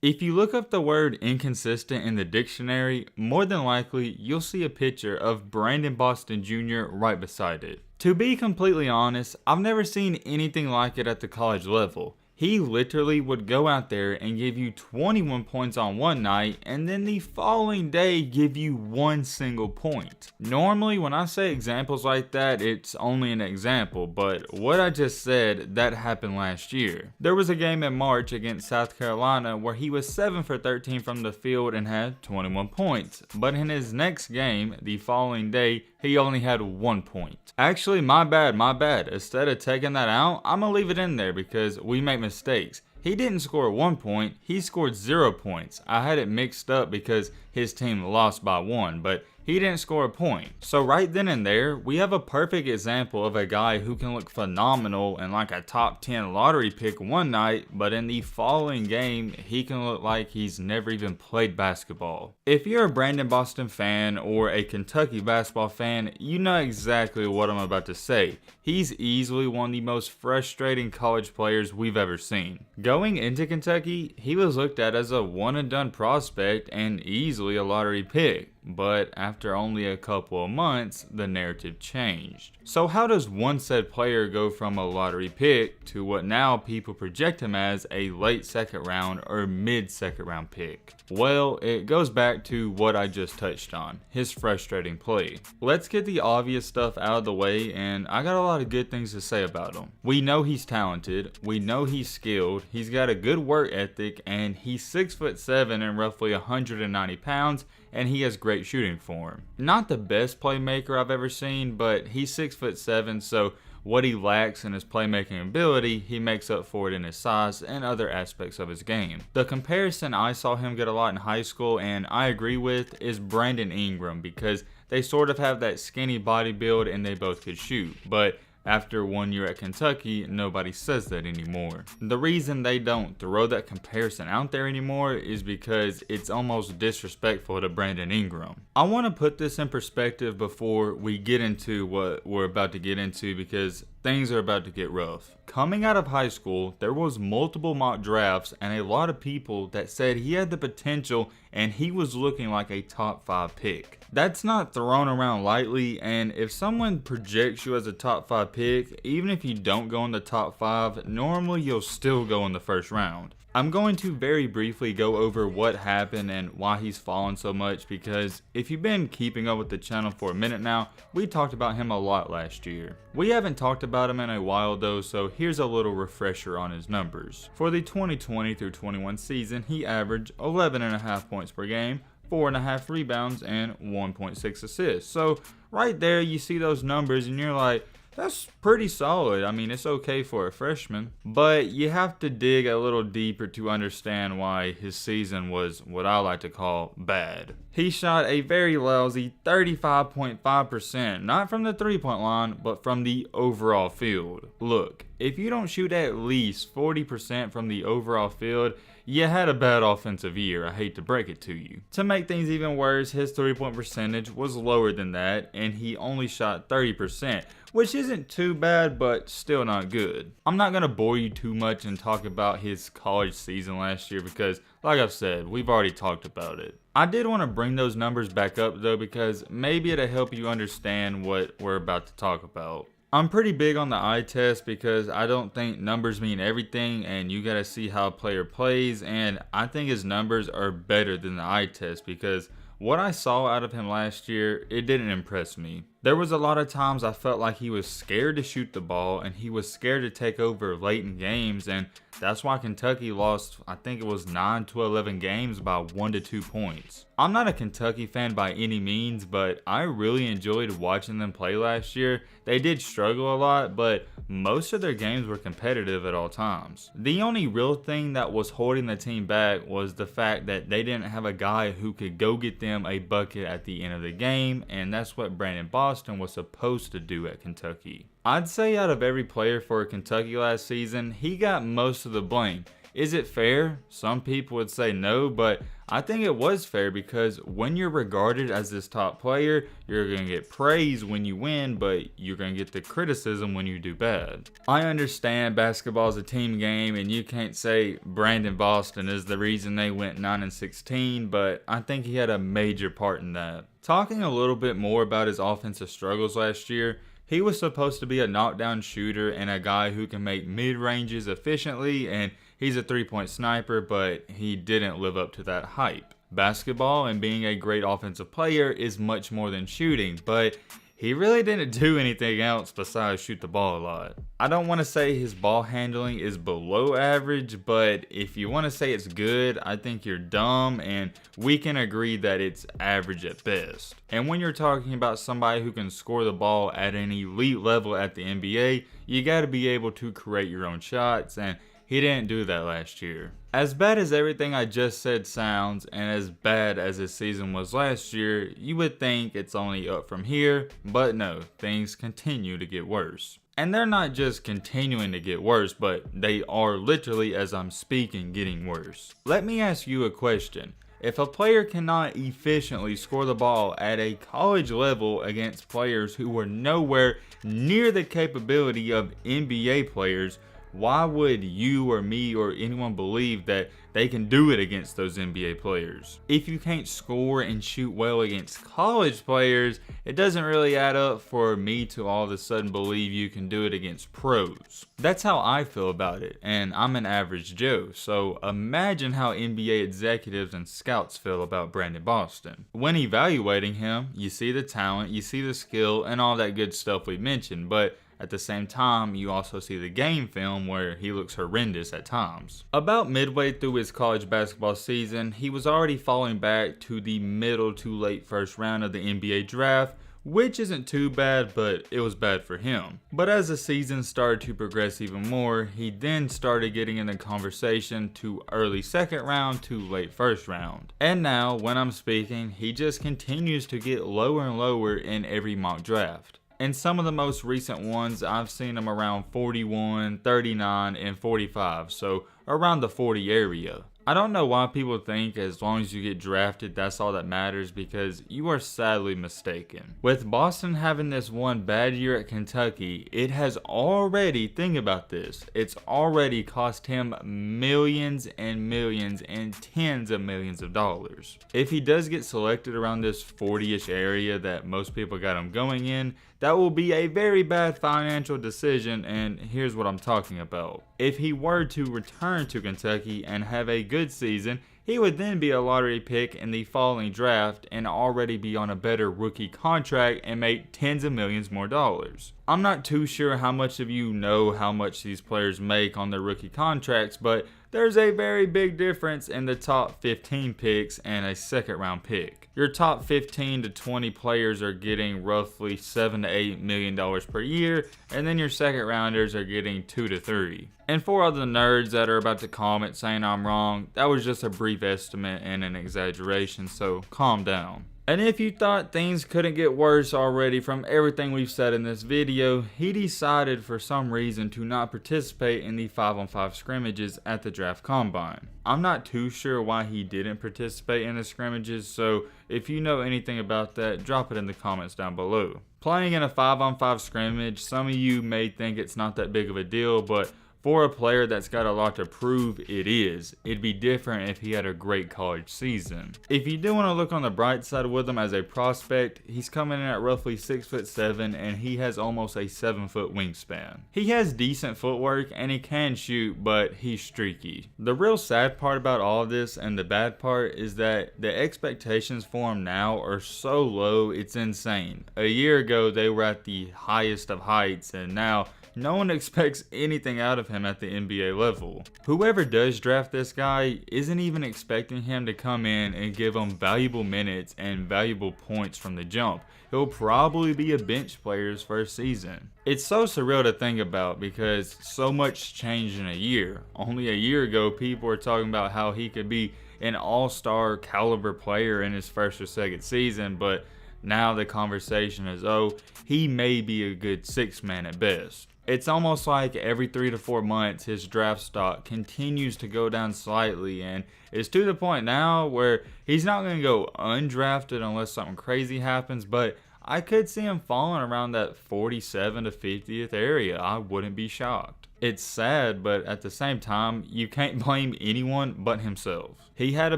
If you look up the word inconsistent in the dictionary, more than likely you'll see a picture of Brandon Boston Jr. right beside it. To be completely honest, I've never seen anything like it at the college level. He literally would go out there and give you 21 points on one night and then the following day give you one single point. Normally when I say examples like that, it's only an example, but what I just said, that happened last year. There was a game in March against South Carolina where he was 7 for 13 from the field and had 21 points, but in his next game, the following day, he only had 1 point. Actually, my bad. Instead of taking that out, I'm gonna leave it in there because we make mistakes. He didn't score 1 point, he scored 0 points. I had it mixed up because his team lost by 1, but he didn't score a point. So right then and there, we have a perfect example of a guy who can look phenomenal and like a top 10 lottery pick one night, but in the following game, he can look like he's never even played basketball. If you're a Brandon Boston fan or a Kentucky basketball fan, you know exactly what I'm about to say. He's easily one of the most frustrating college players we've ever seen. Going into Kentucky, he was looked at as a one and done prospect and easily a lottery pick. But after only a couple of months, the narrative changed. So how does one said player go from a lottery pick to what now people project him as a late second round or mid second round pick? Well, it goes back to what I just touched on, his frustrating play. Let's get the obvious stuff out of the way, and I got a lot of good things to say about him. We know he's talented, we know he's skilled, he's got a good work ethic, and he's 6'7" and roughly 190 pounds, and he has great shooting form. Not the best playmaker I've ever seen, but he's 6'7", so what he lacks in his playmaking ability, he makes up for it in his size and other aspects of his game. The comparison I saw him get a lot in high school, and I agree with, is Brandon Ingram, because they sort of have that skinny body build and they both could shoot, but after 1 year at Kentucky, nobody says that anymore. The reason they don't throw that comparison out there anymore is because it's almost disrespectful to Brandon Ingram. I want to put this in perspective before we get into what we're about to get into because things are about to get rough. Coming out of high school, there was multiple mock drafts and a lot of people that said he had the potential and he was looking like a top 5 pick. That's not thrown around lightly, and if someone projects you as a top 5 pick, even if you don't go in the top 5, normally you'll still go in the first round. I'm going to very briefly go over what happened and why he's fallen so much because if you've been keeping up with the channel for a minute now, we talked about him a lot last year. We haven't talked about him in a while though, so here's a little refresher on his numbers. For the 2020 through 21 season, he averaged 11.5 points per game, 4.5 rebounds, and 1.6 assists. So right there you see those numbers and you're like, that's pretty solid. I mean, it's okay for a freshman. But you have to dig a little deeper to understand why his season was what I like to call bad. He shot a very lousy 35.5%, not from the three-point line, but from the overall field. Look, if you don't shoot at least 40% from the overall field, you had a bad offensive year, I hate to break it to you. To make things even worse, his 3-point percentage was lower than that, and he only shot 30%, which isn't too bad, but still not good. I'm not going to bore you too much and talk about his college season last year because, like I've said, we've already talked about it. I did want to bring those numbers back up though because maybe it'll help you understand what we're about to talk about. I'm pretty big on the eye test because I don't think numbers mean everything and you gotta see how a player plays, and I think his numbers are better than the eye test because what I saw out of him last year, it didn't impress me. There was a lot of times I felt like he was scared to shoot the ball and he was scared to take over late in games, and that's why Kentucky lost, I think it was 9 to 11 games by 1 to 2 points. I'm not a Kentucky fan by any means, but I really enjoyed watching them play last year. They did struggle a lot, but most of their games were competitive at all times. The only real thing that was holding the team back was the fact that they didn't have a guy who could go get them a bucket at the end of the game, and that's what Brandon Boston was supposed to do at Kentucky. I'd say out of every player for Kentucky last season, he got most of the blame. Is it fair? Some people would say no, but I think it was fair because when you're regarded as this top player, you're going to get praise when you win, but you're going to get the criticism when you do bad. I understand basketball is a team game and you can't say Brandon Boston is the reason they went 9-16, but I think he had a major part in that. Talking a little bit more about his offensive struggles last year, he was supposed to be a knockdown shooter and a guy who can make mid-ranges efficiently, and he's a three-point sniper, but he didn't live up to that hype. Basketball and being a great offensive player is much more than shooting, but he really didn't do anything else besides shoot the ball a lot. I don't want to say his ball handling is below average, but if you want to say it's good, I think you're dumb, and we can agree that it's average at best. And when you're talking about somebody who can score the ball at an elite level at the NBA, you got to be able to create your own shots, and he didn't do that last year. As bad as everything I just said sounds, and as bad as his season was last year, you would think it's only up from here, but no, things continue to get worse. And they're not just continuing to get worse, but they are literally, as I'm speaking, getting worse. Let me ask you a question. If a player cannot efficiently score the ball at a college level against players who were nowhere near the capability of NBA players, why would you or me or anyone believe that they can do it against those NBA players? If you can't score and shoot well against college players, it doesn't really add up for me to all of a sudden believe you can do it against pros. That's how I feel about it, and I'm an average Joe, so imagine how NBA executives and scouts feel about Brandon Boston. When evaluating him, you see the talent, you see the skill, and all that good stuff we mentioned, but at the same time, you also see the game film where he looks horrendous at times. About midway through his college basketball season, he was already falling back to the middle to late first round of the NBA draft, which isn't too bad, but it was bad for him. But as the season started to progress even more, he then started getting in the conversation to early second round to late first round. And now, when I'm speaking, he just continues to get lower and lower in every mock draft. In some of the most recent ones, I've seen him around 41, 39, and 45, so around the 40 area. I don't know why people think as long as you get drafted, that's all that matters, because you are sadly mistaken. With Boston having this one bad year at Kentucky, it has already, think about this, it's already cost him millions and millions and tens of millions of dollars. If he does get selected around this 40-ish area that most people got him going in, that will be a very bad financial decision, and here's what I'm talking about. If he were to return to Kentucky and have a good season, he would then be a lottery pick in the following draft and already be on a better rookie contract and make tens of millions more dollars. I'm not too sure how much of you know how much these players make on their rookie contracts, but there's a very big difference in the top 15 picks and a second round pick. Your top 15 to 20 players are getting roughly $7 to $8 million per year, and then your second rounders are getting 2 to 3. And for all the nerds that are about to comment saying I'm wrong, that was just a brief estimate and an exaggeration, so calm down. And if you thought things couldn't get worse already from everything we've said in this video, he decided for some reason to not participate in the 5-on-5 scrimmages at the draft combine. I'm not too sure why he didn't participate in the scrimmages, so if you know anything about that, drop it in the comments down below. Playing in a 5-on-5 scrimmage, some of you may think it's not that big of a deal, but for a player that's got a lot to prove, it is. It'd be different if he had a great college season. If you do want to look on the bright side with him as a prospect, he's coming in at roughly 6'7" and he has almost a 7-foot wingspan. He has decent footwork and he can shoot, but he's streaky. The real sad part about all of this and the bad part is that the expectations for him now are so low, it's insane. A year ago, they were at the highest of heights, and now no one expects anything out of him at the NBA level. Whoever does draft this guy isn't even expecting him to come in and give them valuable minutes and valuable points from the jump. He'll probably be a bench player's first season. It's so surreal to think about because so much changed in a year. Only a year ago, people were talking about how he could be an all-star caliber player in his first or second season, but now the conversation is, oh, he may be a good 6-man at best. It's almost like every 3 to 4 months his draft stock continues to go down slightly, and it's to the point now where he's not going to go undrafted unless something crazy happens, but I could see him falling around that 47 to 50th area. I wouldn't be shocked. It's sad, but at the same time, you can't blame anyone but himself. He had a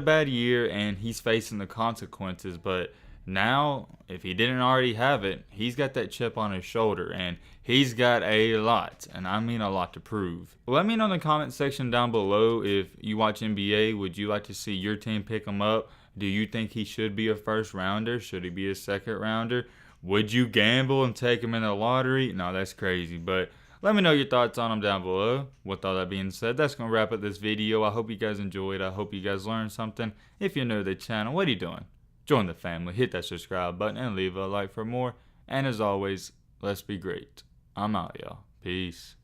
bad year and he's facing the consequences, but now, if he didn't already have it, he's got that chip on his shoulder, and he's got a lot, and I mean a lot, to prove. Let me know in the comment section down below if you watch NBA. Would you like to see your team pick him up? Do you think he should be a first rounder? Should he be a second rounder? Would you gamble and take him in the lottery? No, that's crazy, but let me know your thoughts on him down below. With all that being said, that's going to wrap up this video. I hope you guys enjoyed. I hope you guys learned something. If you're new to the channel, what are you doing? Join the family, hit that subscribe button, and leave a like for more. And as always, let's be great. I'm out, y'all. Peace.